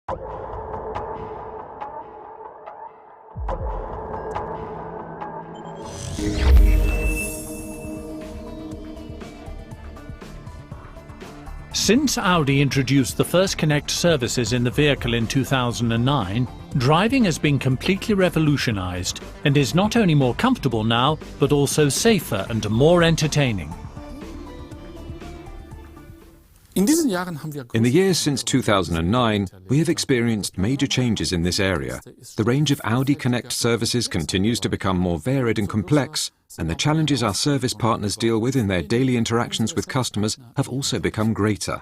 Since Audi introduced the first Connect services in the vehicle in 2009, driving has been completely revolutionized and is not only more comfortable now, but also safer and more entertaining. In the years since 2009, we have experienced major changes in this area. The range of Audi Connect services continues to become more varied and complex, and the challenges our service partners deal with in their daily interactions with customers have also become greater.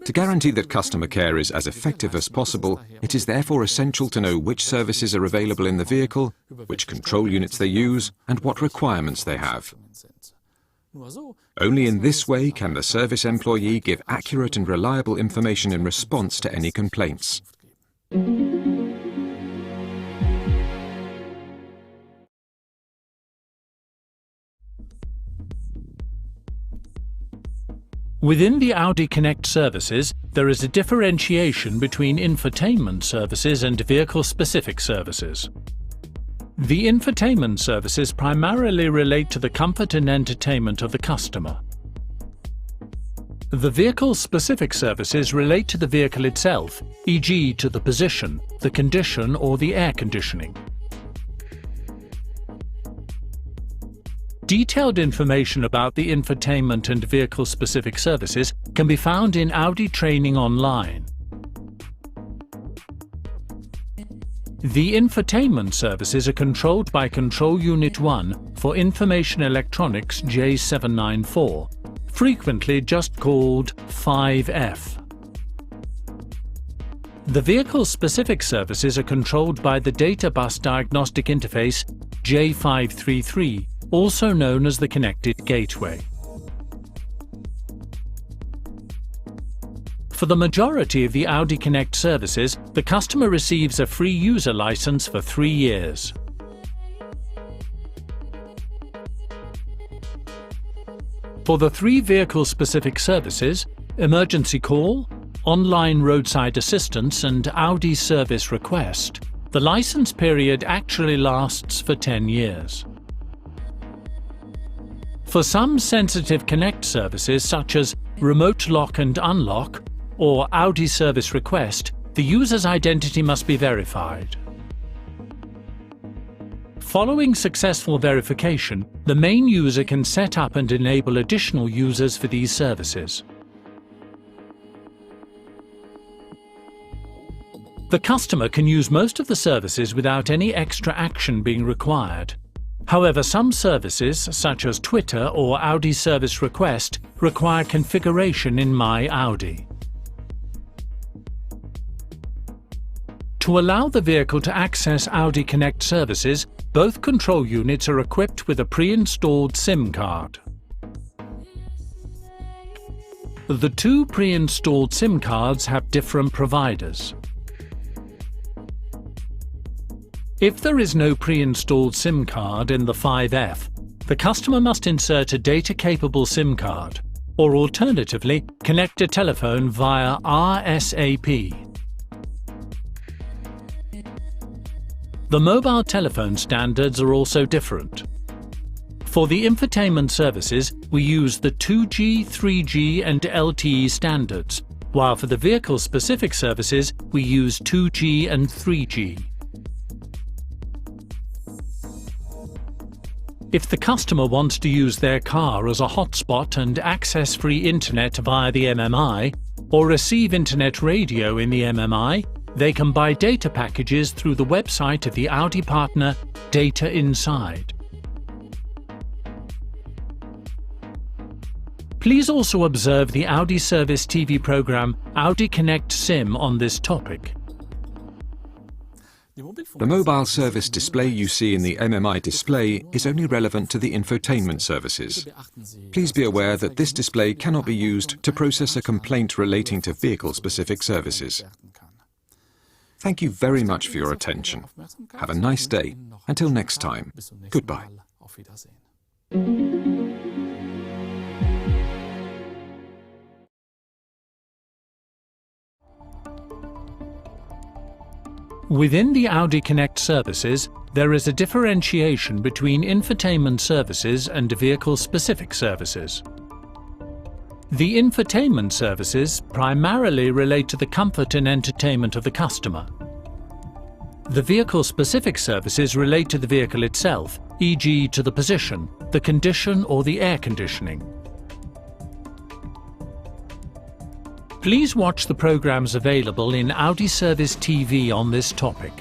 To guarantee that customer care is as effective as possible, it is therefore essential to know which services are available in the vehicle, which control units they use, and what requirements they have. Only in this way can the service employee give accurate and reliable information in response to any complaints. Within the Audi Connect services, there is a differentiation between infotainment services and vehicle-specific services. The infotainment services primarily relate to the comfort and entertainment of the customer. The vehicle-specific services relate to the vehicle itself, e.g. to the position, the condition or the air conditioning. Detailed information about the infotainment and vehicle-specific services can be found in Audi Training Online. The infotainment services are controlled by Control Unit 1 for Information Electronics J794, frequently just called 5F. The vehicle-specific services are controlled by the Data Bus Diagnostic Interface J533, also known as the Connected Gateway. For the majority of the Audi Connect services, the customer receives a free user license for 3 years. For the 3 vehicle-specific services, Emergency Call, Online Roadside Assistance and Audi Service Request, the license period actually lasts for 10 years. For some sensitive Connect services such as Remote Lock and Unlock or Audi Service Request, the user's identity must be verified. Following successful verification, the main user can set up and enable additional users for these services. The customer can use most of the services without any extra action being required. However, some services, such as Twitter or Audi Service Request, require configuration in My Audi. To allow the vehicle to access Audi Connect services, both control units are equipped with a pre-installed SIM card. The 2 pre-installed SIM cards have different providers. If there is no pre-installed SIM card in the 5F, the customer must insert a data-capable SIM card, or alternatively, connect a telephone via RSAP. The mobile telephone standards are also different. For the infotainment services, we use the 2G, 3G and LTE standards, while for the vehicle-specific services, we use 2G and 3G. If the customer wants to use their car as a hotspot and access free internet via the MMI, or receive internet radio in the MMI, they can buy data packages through the website of the Audi partner Data Inside. Please also observe the Audi Service TV program Audi Connect Sim on this topic. The mobile service display you see in the MMI display is only relevant to the infotainment services. Please be aware that this display cannot be used to process a complaint relating to vehicle-specific services. Thank you very much for your attention. Have a nice day. Until next time. Goodbye. Within the Audi Connect services, there is a differentiation between infotainment services and vehicle-specific services. The infotainment services primarily relate to the comfort and entertainment of the customer. The vehicle-specific services relate to the vehicle itself, e.g. to the position, the condition or the air conditioning. Please watch the programs available in Audi Service TV on this topic.